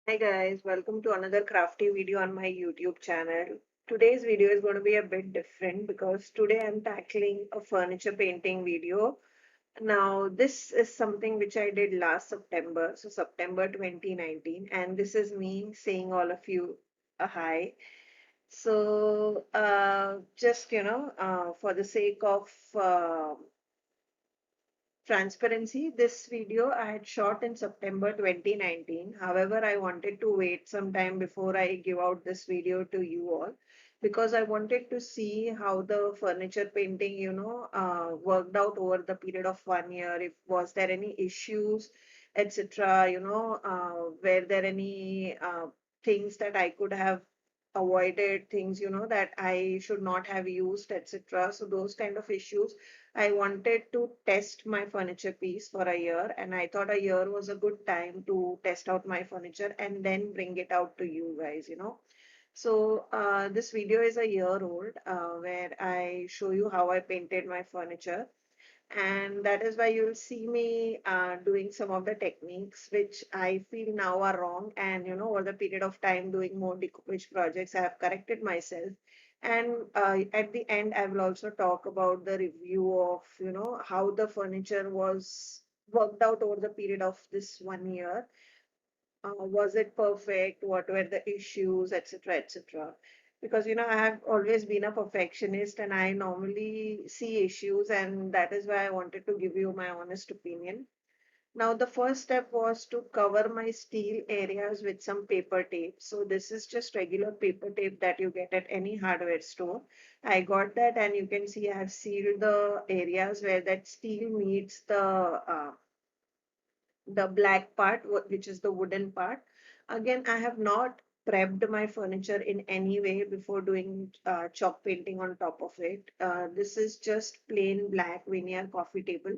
Hi guys, welcome to another crafty video on my YouTube channel. Today's video is going to be a bit different because today I'm tackling a furniture painting video. Now, this is something which I did last September, so September 2019, and this is me saying all of you a hi. So, just for the sake of transparency, this video I had shot in September 2019. However, I wanted to wait some time before I give out this video to you all because I wanted to see how the furniture painting, worked out over the period of 1 year. If was there any issues, etc. Were there any things that I could have avoided, things, that I should not have used, etc. So those kind of issues I wanted to test my furniture piece for a year, and I thought a year was a good time to test out my furniture and then bring it out to you guys. So, this video is a year old, where I show you how I painted my furniture. And that is why you'll see me doing some of the techniques which I feel now are wrong. And over the period of time doing more decoupage projects, I have corrected myself. And at the end, I will also talk about the review of how the furniture was worked out over the period of this 1 year. Was it perfect? What were the issues, etc., etc. Because I have always been a perfectionist and I normally see issues, and that is why I wanted to give you my honest opinion. Now, the first step was to cover my steel areas with some paper tape. So this is just regular paper tape that you get at any hardware store. I got that, and you can see I have sealed the areas where that steel meets the black part, which is the wooden part. Again, I have not prepped my furniture in any way before doing chalk painting on top of it. This is just plain black veneer coffee table.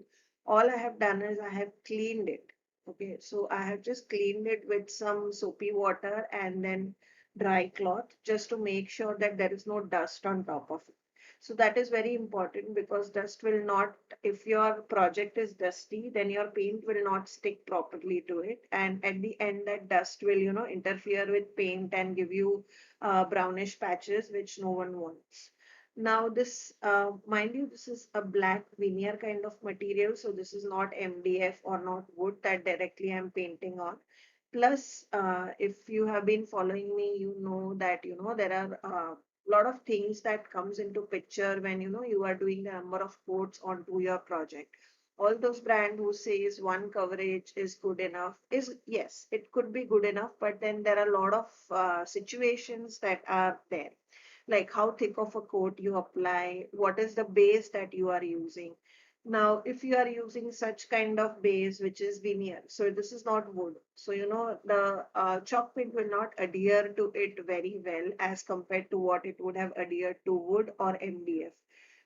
All I have done is I have cleaned it. Okay, so I have just cleaned it with some soapy water and then dry cloth just to make sure that there is no dust on top of it. So that is very important because dust will not, if your project is dusty, then your paint will not stick properly to it. And at the end, that dust will, interfere with paint and give you brownish patches, which no one wants. Now, this, mind you, this is a black veneer kind of material. So this is not MDF or not wood that directly I'm painting on. Plus, if you have been following me, you know that there are lot of things that comes into picture when you are doing the number of coats onto your project. All those brand who says one coverage is good enough is, yes, it could be good enough, but then there are a lot of situations that are there, like how thick of a coat you apply, what is the base that you are using. Now, if you are using such kind of base, which is veneer, so this is not wood. So, the chalk paint will not adhere to it very well as compared to what it would have adhered to wood or MDF.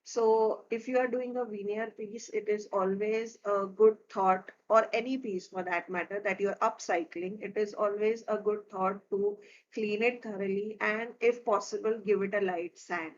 So, if you are doing a veneer piece, it is always a good thought, or any piece for that matter, that you're upcycling. It is always a good thought to clean it thoroughly and, if possible, give it a light sand.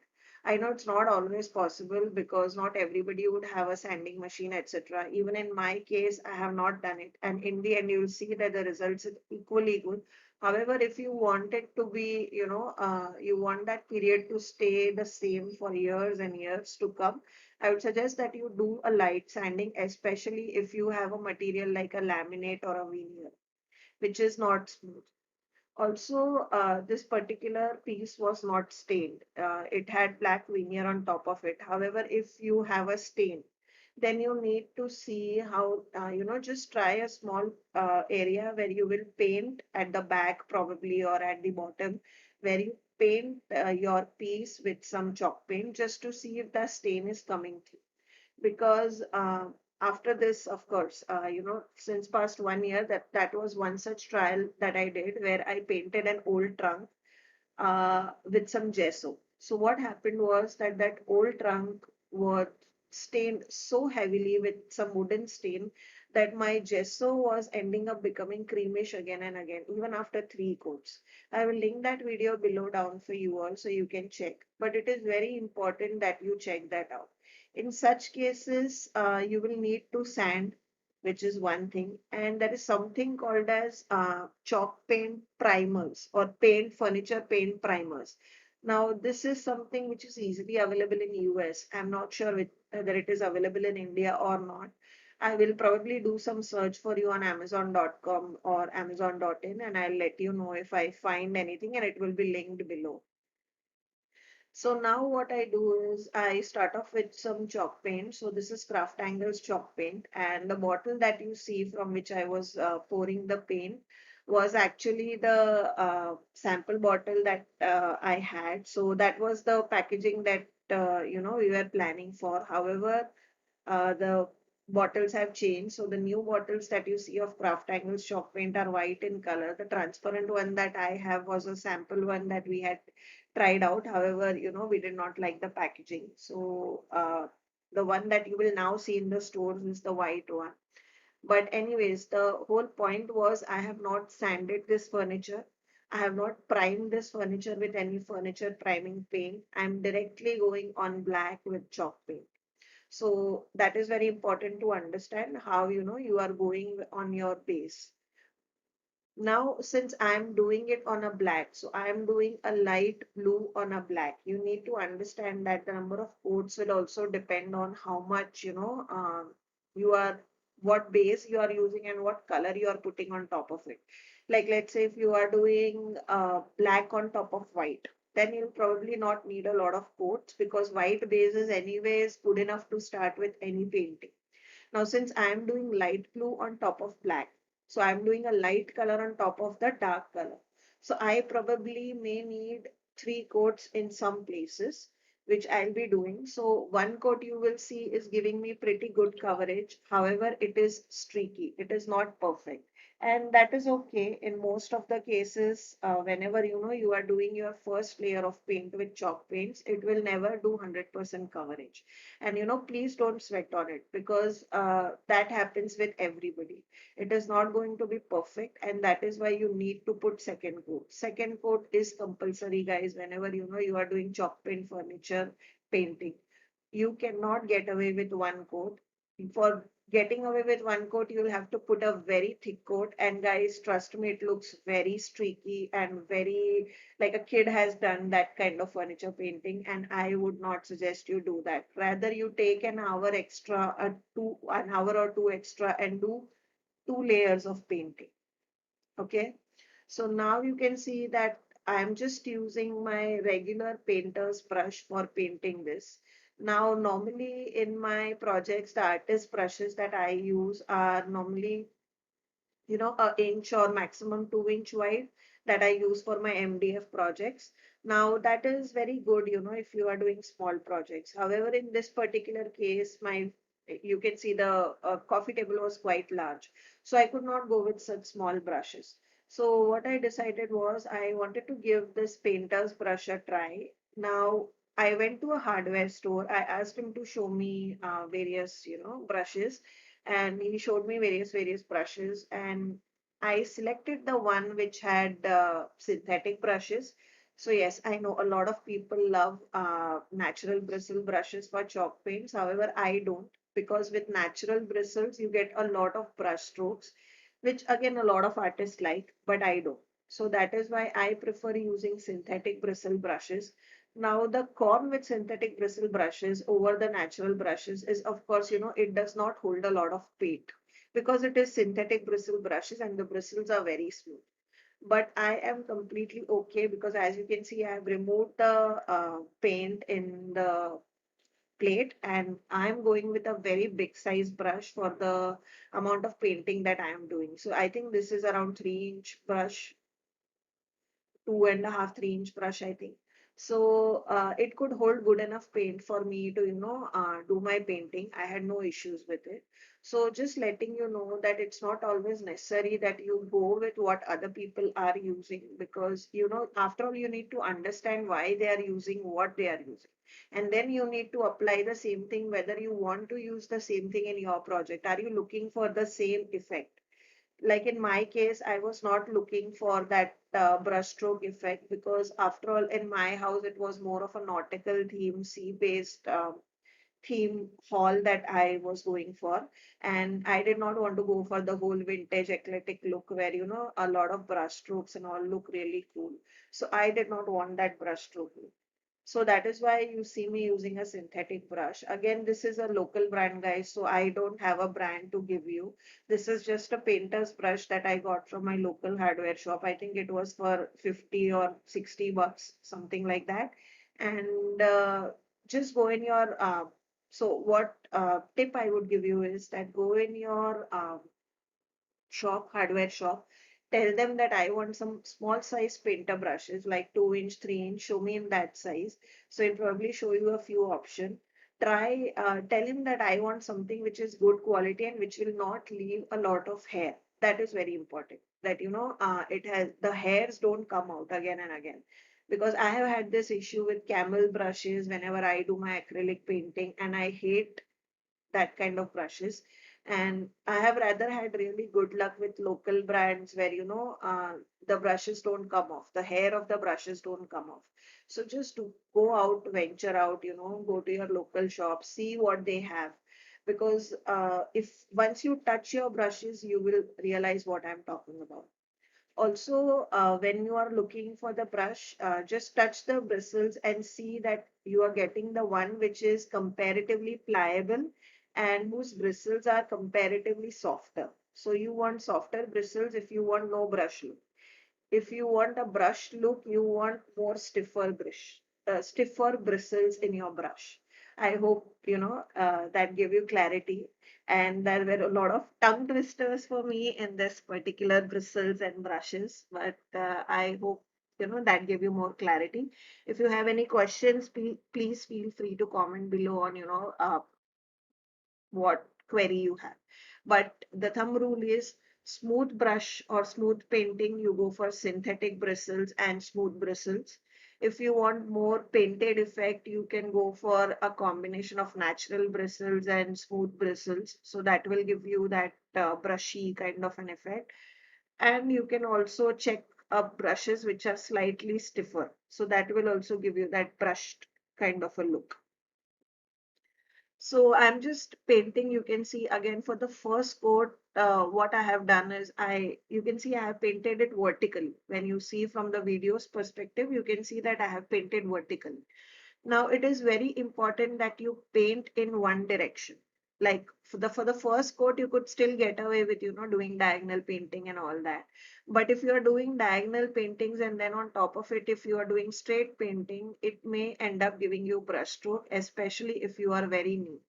I know it's not always possible because not everybody would have a sanding machine, etc. Even in my case, I have not done it. And in the end, you'll see that the results is equally good. However, if you want it to be, you want that period to stay the same for years and years to come, I would suggest that you do a light sanding, especially if you have a material like a laminate or a veneer, which is not smooth. Also, this particular piece was not stained. It had black veneer on top of it. However, if you have a stain, then you need to see how, just try a small area where you will paint at the back probably, or at the bottom, where you paint your piece with some chalk paint just to see if the stain is coming through. Because after this, of course, since past 1 year, that was one such trial that I did where I painted an old trunk with some gesso. So what happened was that that old trunk was stained so heavily with some wooden stain that my gesso was ending up becoming creamish again and again, even after 3 coats. I will link that video below down for you all so you can check. But it is very important that you check that out. In such cases, you will need to sand which is one thing. And there is something called as chalk paint primers or paint furniture paint primers. Now, this is something which is easily available in US. I'm not sure whether it is available in India or not. I will probably do some search for you on Amazon.com or Amazon.in, and I'll let you know if I find anything, and it will be linked below. So now what I do is I start off with some chalk paint. So this is Craft Angles chalk paint, and the bottle that you see from which I was pouring the paint was actually the sample bottle that I had. So that was the packaging that we were planning for. However, the bottles have changed. So the new bottles that you see of Craft Angles chalk paint are white in color. The transparent one that I have was a sample one that we had tried out. However, we did not like the packaging. So the one that you will now see in the stores is the white one. But anyways, the whole point was I have not sanded this furniture. I have not primed this furniture with any furniture priming paint. I'm directly going on black with chalk paint. So that is very important to understand how you are going on your base. Now, since I'm doing it on a black, so I'm doing a light blue on a black. You need to understand that the number of coats will also depend on how much, you are, what base you are using and what color you are putting on top of it. Like, let's say if you are doing black on top of white, then you'll probably not need a lot of coats because white base is anyways good enough to start with any painting. Now, since I am doing light blue on top of black, so I'm doing a light color on top of the dark color. So I probably may need three coats in some places, which I'll be doing. So one coat you will see is giving me pretty good coverage. However, it is streaky. It is not perfect. And that is okay in most of the cases. Whenever you are doing your first layer of paint with chalk paints, it will never do 100% coverage. And please don't sweat on it because that happens with everybody. It is not going to be perfect, and that is why you need to put second coat. Second coat is compulsory, guys, whenever you are doing chalk paint furniture painting. You cannot get away with one coat. For getting away with one coat, you'll have to put a very thick coat. And guys, trust me, it looks very streaky and very like a kid has done that kind of furniture painting. And I would not suggest you do that. Rather, you take an hour extra, an hour or two extra, and do two layers of painting. Okay. So now you can see that I'm just using my regular painter's brush for painting this. Now, normally in my projects, the artist brushes that I use are normally, an inch or maximum 2 inch wide that I use for my MDF projects. Now, that is very good, if you are doing small projects. However, in this particular case, you can see the coffee table was quite large. So I could not go with such small brushes. So what I decided was I wanted to give this painter's brush a try. Now, I went to a hardware store. I asked him to show me various, brushes, and he showed me various brushes, and I selected the one which had synthetic brushes. So yes, I know a lot of people love natural bristle brushes for chalk paints. However, I don't, because with natural bristles you get a lot of brush strokes, which again a lot of artists like, but I don't. So that is why I prefer using synthetic bristle brushes. Now, the con with synthetic bristle brushes over the natural brushes is, of course, it does not hold a lot of paint because it is synthetic bristle brushes and the bristles are very smooth. But I am completely okay because, as you can see, I have removed the paint in the plate and I'm going with a very big size brush for the amount of painting that I am doing. So I think this is around 3-inch brush, 2.5, 3-inch brush, I think. So it could hold good enough paint for me to, do my painting. I had no issues with it. So just letting you know that it's not always necessary that you go with what other people are using because, after all, you need to understand why they are using what they are using. And then you need to apply the same thing whether you want to use the same thing in your project. Are you looking for the same effect? Like in my case, I was not looking for that brushstroke effect because after all, in my house, it was more of a nautical theme, sea-based theme hall that I was going for. And I did not want to go for the whole vintage eclectic look where, a lot of brush strokes and all look really cool. So I did not want that brush stroke look. So that is why you see me using a synthetic brush. Again, this is a local brand, guys, so I don't have a brand to give you. This is just a painter's brush that I got from my local hardware shop. I think it was for 50 or 60 bucks, something like that. And just go in your, so what tip I would give you is that go in your shop, hardware shop, tell them that I want some small size painter brushes, like 2 inch, 3 inch, show me in that size. So he'll probably show you a few options. Try, tell him that I want something which is good quality and which will not leave a lot of hair. That is very important. That, it has, the hairs don't come out again and again. Because I have had this issue with camel brushes whenever I do my acrylic painting, and I hate that kind of brushes. And I have rather had really good luck with local brands where, the brushes don't come off, the hair of the brushes don't come off. So just to go out, venture out, go to your local shop, see what they have. Because if once you touch your brushes, you will realize what I'm talking about. Also, when you are looking for the brush, just touch the bristles and see that you are getting the one which is comparatively pliable and whose bristles are comparatively softer. So you want softer bristles if you want no brush look. If you want a brushed look, you want more stiffer bristles in your brush. I hope that give you clarity. And there were a lot of tongue twisters for me in this particular bristles and brushes, but I hope that gave you more clarity. If you have any questions, please feel free to comment below on what query you have. But the thumb rule is smooth brush or smooth painting, you go for synthetic bristles and smooth bristles. If you want more painted effect, you can go for a combination of natural bristles and smooth bristles. So that will give you that brushy kind of an effect. And you can also check up brushes which are slightly stiffer. So that will also give you that brushed kind of a look. So I'm just painting. You can see again for the first coat, what I have done is you can see I have painted it vertically. When you see from the video's perspective, you can see that I have painted vertically. Now it is very important that you paint in one direction. Like for the first coat, you could still get away with doing diagonal painting and all that. But if you are doing diagonal paintings and then on top of it, if you are doing straight painting, it may end up giving you brushstroke, especially if you are very new.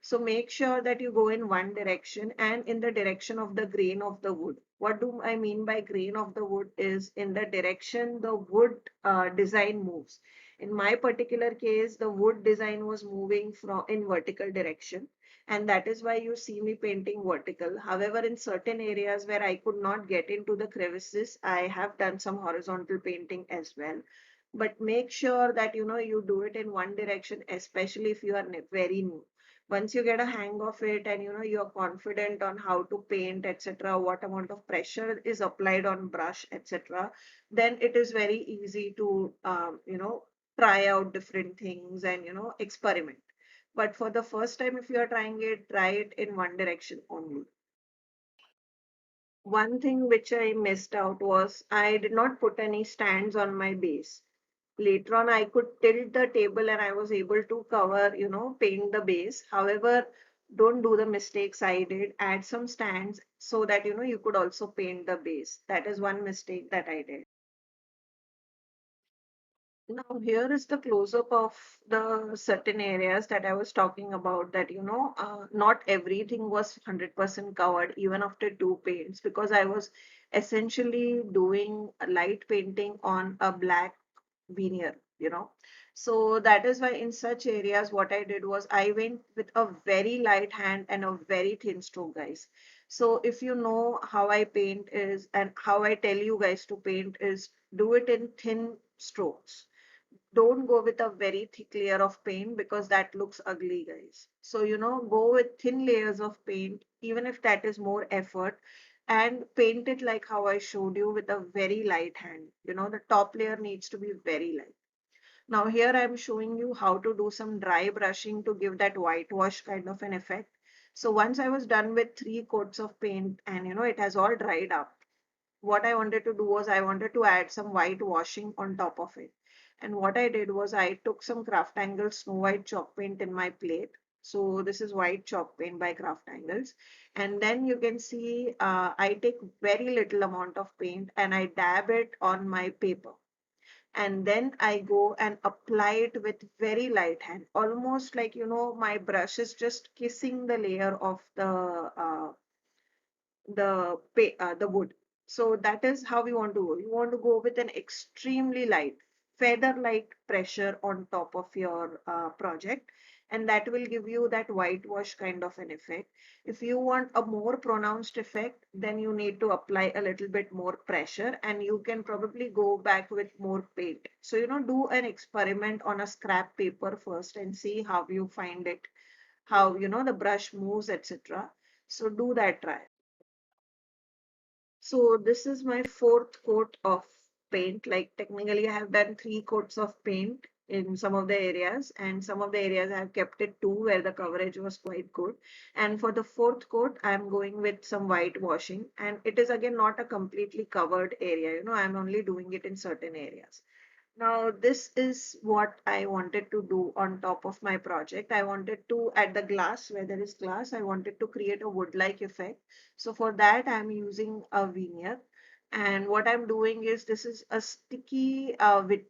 So make sure that you go in one direction and in the direction of the grain of the wood. What do I mean by grain of the wood is in the direction the wood design moves. In my particular case, the wood design was moving from in vertical direction, and that is why you see me painting vertical. However, in certain areas where I could not get into the crevices, I have done some horizontal painting as well. But make sure that you do it in one direction, especially if you are very new. Once you get a hang of it and you're confident on how to paint, etc., what amount of pressure is applied on brush, etc., then it is very easy to try out different things and experiment. But for the first time, if you are trying it, try it in one direction only. One thing which I missed out was I did not put any stands on my base. Later on, I could tilt the table and I was able to cover, paint the base. However, don't do the mistakes I did. Add some stands so that, you could also paint the base. That is one mistake that I did. Now, here is the close-up of the certain areas that I was talking about that, not everything was 100% covered even after two paints because I was essentially doing a light painting on a black veneer. So that is why in such areas, what I did was I went with a very light hand and a very thin stroke, guys. So if you know how I paint is and how I tell you guys to paint is do it in thin strokes. Don't go with a very thick layer of paint because that looks ugly, guys. So, go with thin layers of paint, even if that is more effort, and paint it like how I showed you with a very light hand. The top layer needs to be very light. Now here I'm showing you how to do some dry brushing to give that whitewash kind of an effect. So once I was done with 3 coats of paint and it has all dried up, what I wanted to do was I wanted to add some white washing on top of it. And what I did was I took some Craft Angle Snow White chalk paint in my plate. So this is white chalk paint by Craft Angles. And then you can see I take very little amount of paint and I dab it on my paper. And then I go and apply it with very light hand, almost like my brush is just kissing the layer of the wood. So that is how we want to go. You want to go with an extremely light, feather-like pressure on top of your project, and that will give you that whitewash kind of an effect. If you want a more pronounced effect, then you need to apply a little bit more pressure, and you can probably go back with more paint. So, do an experiment on a scrap paper first and see how you find it, how, the brush moves, etc. So do that try. So this is my fourth coat of paint. Like technically I have done 3 coats of paint in some of the areas, and some of the areas I have kept it 2 where the coverage was quite good. And for the fourth coat, I'm going with some white washing, and it is again not a completely covered area. I'm only doing it in certain areas. Now, this is what I wanted to do on top of my project. I wanted to, at the glass, where there is glass, I wanted to create a wood-like effect. So for that, I'm using a veneer. And what I'm doing is this is a sticky,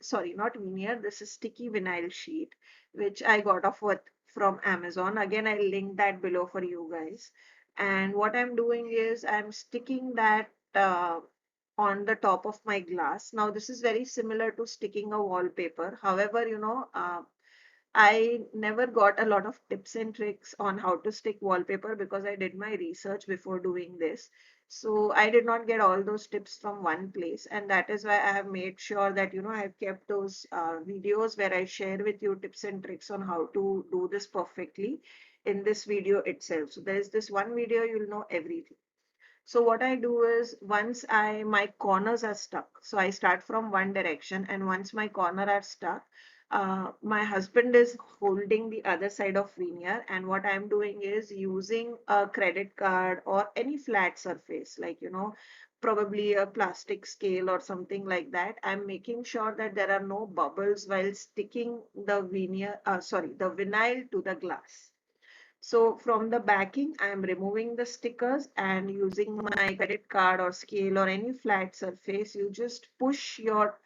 sorry, not veneer, this is sticky vinyl sheet, which I got off with from Amazon. Again, I'll link that below for you guys. And what I'm doing is I'm sticking that on the top of my glass. Now, this is very similar to sticking a wallpaper. However, I never got a lot of tips and tricks on how to stick wallpaper because I did my research before doing this. So I did not get all those tips from one place. And that is why I have made sure that, I have kept those videos where I share with you tips and tricks on how to do this perfectly in this video itself. So there's this one video, you'll know everything. So what I do is once my corners are stuck, so I start from one direction, and once my corner are stuck, my husband is holding the other side of veneer, and what I'm doing is using a credit card or any flat surface, like probably a plastic scale or something like that. I'm making sure that there are no bubbles while sticking the the vinyl to the glass. So from the backing, I am removing the stickers and using my credit card or scale or any flat surface. You just push your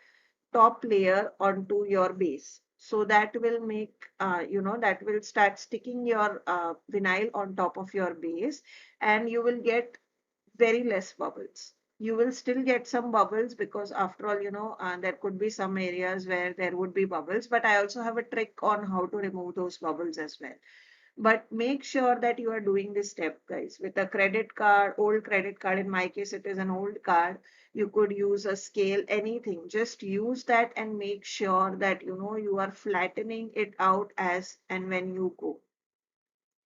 top layer onto your base. So that will make, that will start sticking your vinyl on top of your base, and you will get very less bubbles. You will still get some bubbles because after all, there could be some areas where there would be bubbles, but I also have a trick on how to remove those bubbles as well. But make sure that you are doing this step, guys. With a credit card, old credit card, in my case, it is an old card. You could use a scale, anything. Just use that and make sure that you are flattening it out as and when you go.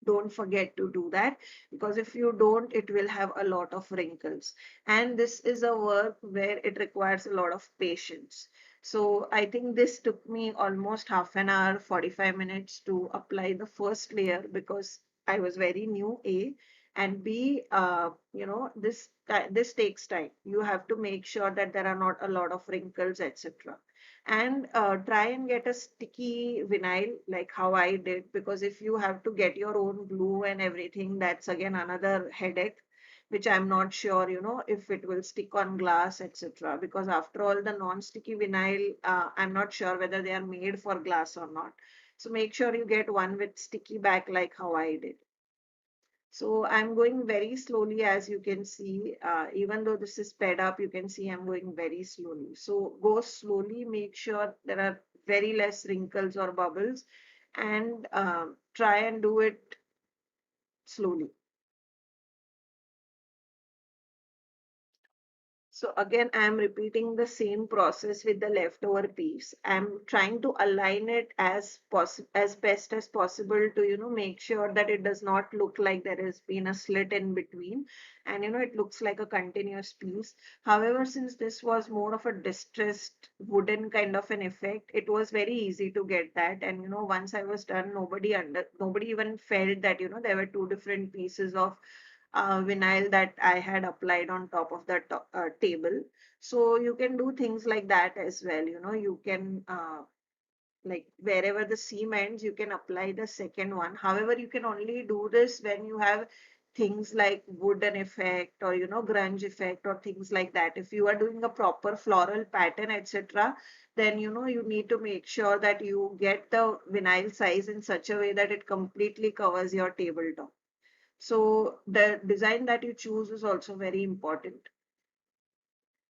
Don't forget to do that, because if you don't, it will have a lot of wrinkles. And this is a work where it requires a lot of patience. So I think this took me almost half an hour, 45 minutes to apply the first layer because I was very new, A, and B, this takes time. You have to make sure that there are not a lot of wrinkles, etc. And try and get a sticky vinyl like how I did, because if you have to get your own glue and everything, that's again another headache, which I'm not sure, if it will stick on glass, etc. Because after all, the non-sticky vinyl, I'm not sure whether they are made for glass or not. So make sure you get one with sticky back like how I did. So I'm going very slowly, as you can see. Even though this is sped up, you can see I'm going very slowly. So go slowly, make sure there are very less wrinkles or bubbles, and try and do it slowly. So again, I'm repeating the same process with the leftover piece. I'm trying to align it as best as possible to, make sure that it does not look like there has been a slit in between, and it looks like a continuous piece. However, since this was more of a distressed wooden kind of an effect, it was very easy to get that. And once I was done, nobody even felt that, there were two different pieces of vinyl that I had applied on top of the table. So you can do things like that as well. You can like wherever the seam ends, you can apply the second one. However, you can only do this when you have things like wooden effect or grunge effect or things like that. If you are doing a proper floral pattern, etc., then you need to make sure that you get the vinyl size in such a way that it completely covers your tabletop. So the design that you choose is also very important.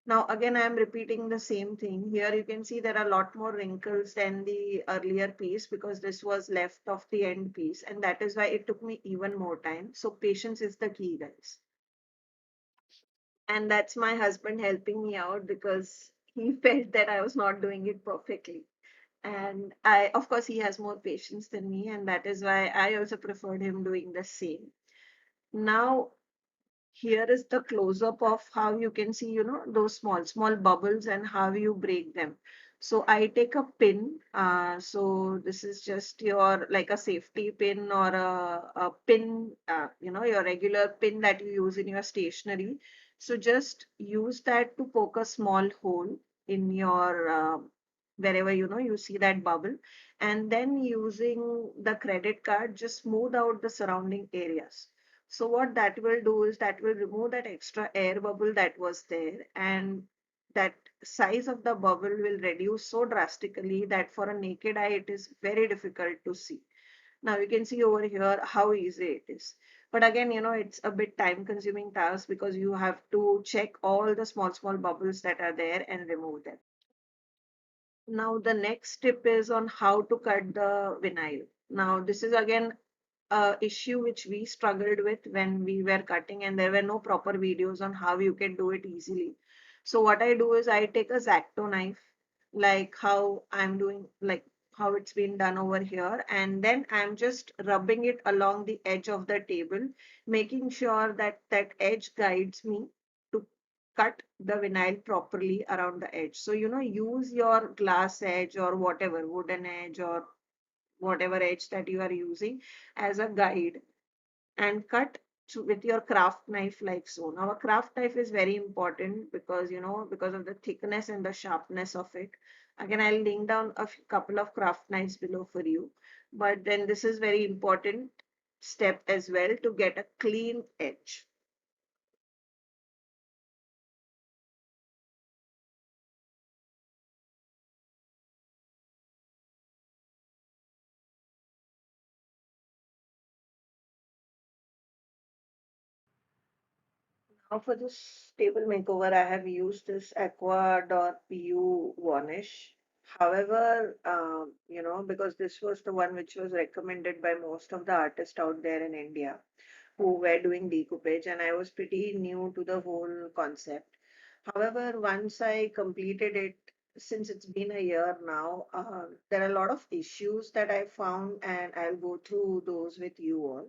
Now, again, I am repeating the same thing. Here you can see there are a lot more wrinkles than the earlier piece because this was left of the end piece. And that is why it took me even more time. So patience is the key, guys. And that's my husband helping me out because he felt that I was not doing it perfectly. And of course, he has more patience than me. And that is why I also preferred him doing the same. Now, here is the close up of how you can see, those small bubbles and how you break them. So I take a pin. So this is just your like a safety pin or a pin, your regular pin that you use in your stationery. So just use that to poke a small hole in your wherever you see that bubble, and then using the credit card, just smooth out the surrounding areas. So what that will do is that will remove that extra air bubble that was there, and that size of the bubble will reduce so drastically that for a naked eye it is very difficult to see. Now you can see over here how easy it is. But again, it's a bit time consuming task because you have to check all the small bubbles that are there and remove them. Now the next tip is on how to cut the vinyl. Now this is again issue which we struggled with when we were cutting, and there were no proper videos on how you can do it easily. So what I do is I take a Zacto knife, like how I'm doing, like how it's been done over here, and then I'm just rubbing it along the edge of the table, making sure that that edge guides me to cut the vinyl properly around the edge. So, use your glass edge or whatever, wooden edge or whatever edge that you are using as a guide, and cut with your craft knife like so. Now a craft knife is very important because because of the thickness and the sharpness of it. Again, I'll link down a couple of craft knives below for you, but then this is very important step as well to get a clean edge. Now for this table makeover, I have used this Aqua.pu varnish. However, because this was the one which was recommended by most of the artists out there in India who were doing decoupage, and I was pretty new to the whole concept. However, once I completed it, since it's been a year now, there are a lot of issues that I found, and I'll go through those with you all.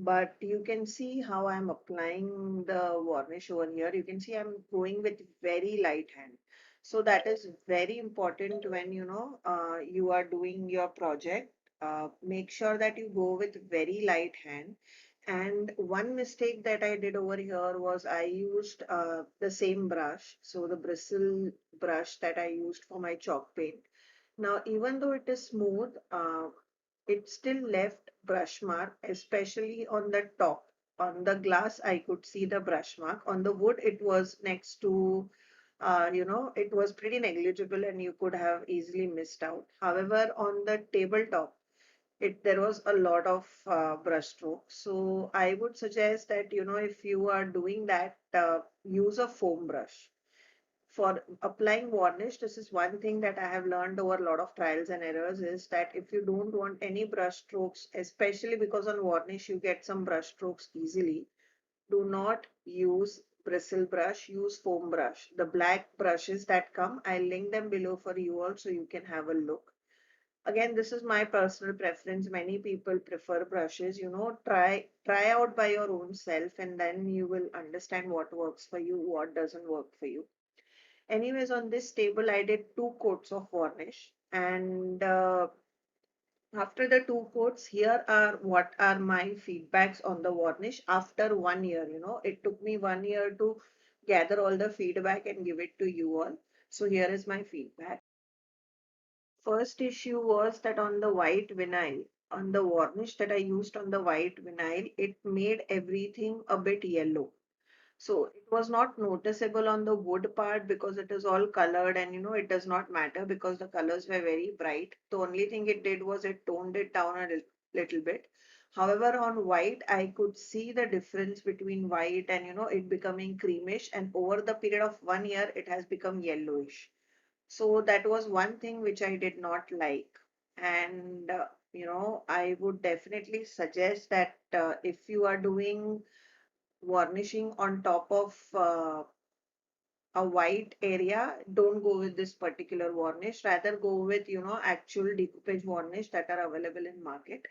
But you can see how I'm applying the varnish over here. You can see I'm going with very light hand. So that is very important when you are doing your project. Make sure that you go with very light hand. And one mistake that I did over here was I used the same brush, so the bristle brush that I used for my chalk paint. Now, even though it is smooth, it still left brush mark, especially on the top. On the glass, I could see the brush mark. On the wood, it was next to, it was pretty negligible and you could have easily missed out. However, on the tabletop, there was a lot of brush stroke. So I would suggest that, if you are doing that, use a foam brush for applying varnish. This is one thing that I have learned over a lot of trials and errors, is that if you don't want any brush strokes, especially because on varnish you get some brush strokes easily, do not use bristle brush, use foam brush. The black brushes that come, I'll link them below for you all so you can have a look. Again, this is my personal preference. Many people prefer brushes. Try out by your own self, and then you will understand what works for you, what doesn't work for you. Anyways, on this table, I did 2 coats of varnish, and after the 2 coats, here are what are my feedbacks on the varnish after 1 year. It took me 1 year to gather all the feedback and give it to you all. So here is my feedback. First issue was that on the white vinyl, on the varnish that I used on the white vinyl, it made everything a bit yellow. So it was not noticeable on the wood part because it is all colored, and it does not matter because the colors were very bright. The only thing it did was it toned it down a little bit. However, on white, I could see the difference between white and it becoming creamish, and over the period of 1 year, it has become yellowish. So that was one thing which I did not like. And, I would definitely suggest that if you are doing varnishing on top of a white area, don't go with this particular varnish. Rather go with, actual decoupage varnish that are available in market.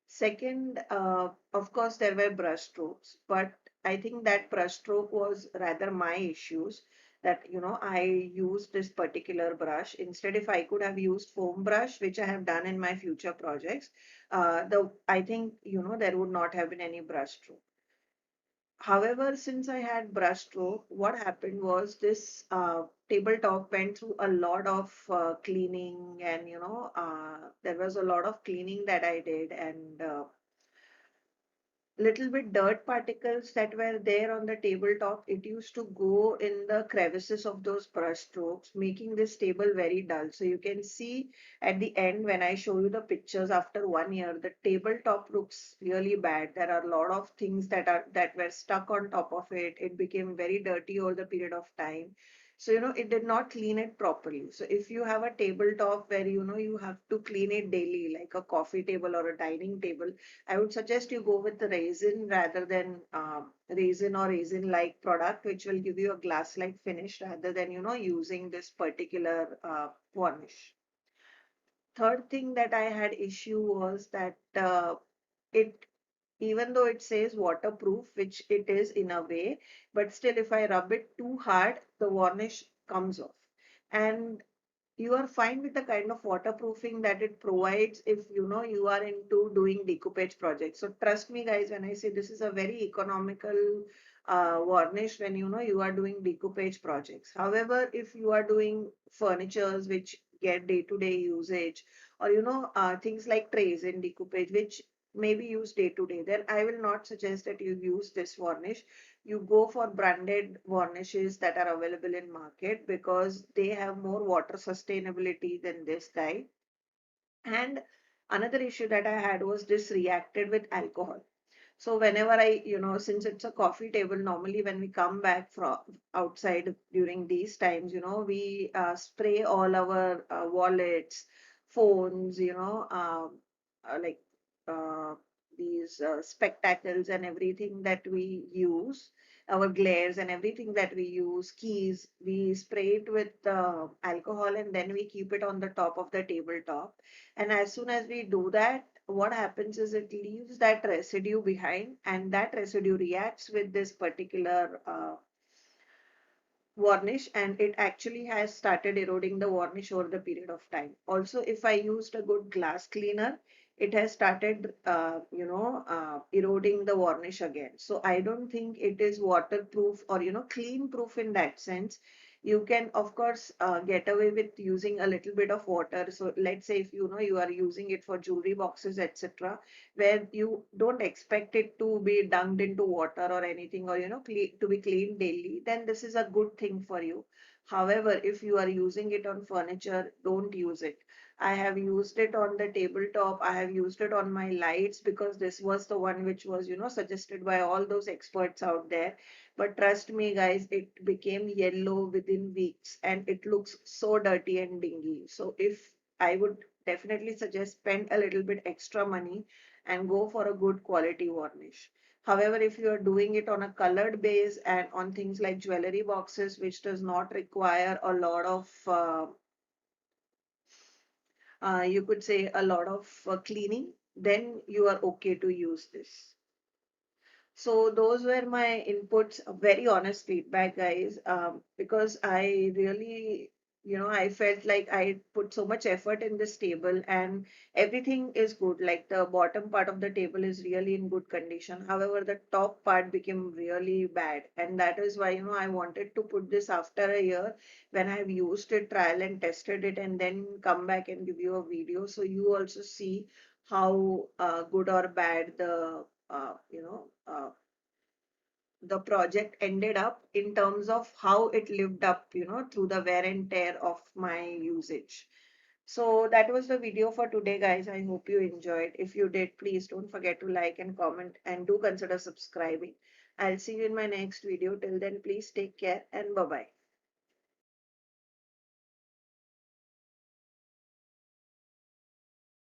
Second, of course, there were brush strokes, but I think that brush stroke was rather my issues that, I used this particular brush. Instead, if I could have used foam brush, which I have done in my future projects, I think, there would not have been any brush stroke. However, since I had brushstroke, what happened was this tabletop went through a lot of cleaning, and there was a lot of cleaning that I did, and little bit dirt particles that were there on the tabletop, it used to go in the crevices of those brush strokes, making this table very dull. So you can see at the end when I show you the pictures after 1 year, the tabletop looks really bad. There are a lot of things that were stuck on top of it. It became very dirty over the period of time. So, it did not clean it properly. So if you have a tabletop where, you have to clean it daily, like a coffee table or a dining table, I would suggest you go with the resin rather than resin or resin-like product, which will give you a glass-like finish rather than, using this particular varnish. Third thing that I had issue was that it, even though it says waterproof, which it is in a way, but still if I rub it too hard, the varnish comes off. And you are fine with the kind of waterproofing that it provides if you are into doing decoupage projects. So trust me guys when I say this is a very economical varnish when you are doing decoupage projects. However, if you are doing furnitures which get day-to-day usage, or things like trays in decoupage which may be used day to day, then I will not suggest that you use this varnish. You go for branded varnishes that are available in market because they have more water sustainability than this guy. And another issue that I had was this reacted with alcohol. So whenever since it's a coffee table, normally when we come back from outside during these times, we spray all our wallets, phones, like uh, these spectacles and everything that we use, our glares and everything that we use, keys, we spray it with alcohol and then we keep it on the top of the tabletop. And as soon as we do that, what happens is it leaves that residue behind, and that residue reacts with this particular varnish, and it actually has started eroding the varnish over the period of time. Also, if I used a good glass cleaner, it has started eroding the varnish again. So I don't think it is waterproof or clean proof in that sense. You can of course get away with using a little bit of water. So let's say if you are using it for jewelry boxes, etc., where you don't expect it to be dunked into water or anything, or to be cleaned daily, then this is a good thing for you. However, if you are using it on furniture, don't use it. I have used it on the tabletop, I have used it on my lights because this was the one which was suggested by all those experts out there. But trust me guys, it became yellow within weeks and it looks so dirty and dingy. So if I would definitely suggest spend a little bit extra money and go for a good quality varnish. However, if you are doing it on a colored base and on things like jewelry boxes, which does not require a lot of, you could say, a lot of cleaning, then you are okay to use this. So those were my inputs, very honest feedback, guys, because I really, I felt like I put so much effort in this table and everything is good. Like the bottom part of the table is really in good condition. However, the top part became really bad. And that is why, I wanted to put this after a year when I've used it, trial and tested it, and then come back and give you a video. So you also see how good or bad the project ended up in terms of how it lived up, through the wear and tear of my usage. So that was the video for today, guys. I hope you enjoyed. If you did, please don't forget to like and comment and do consider subscribing. I'll see you in my next video. Till then, please take care and bye bye.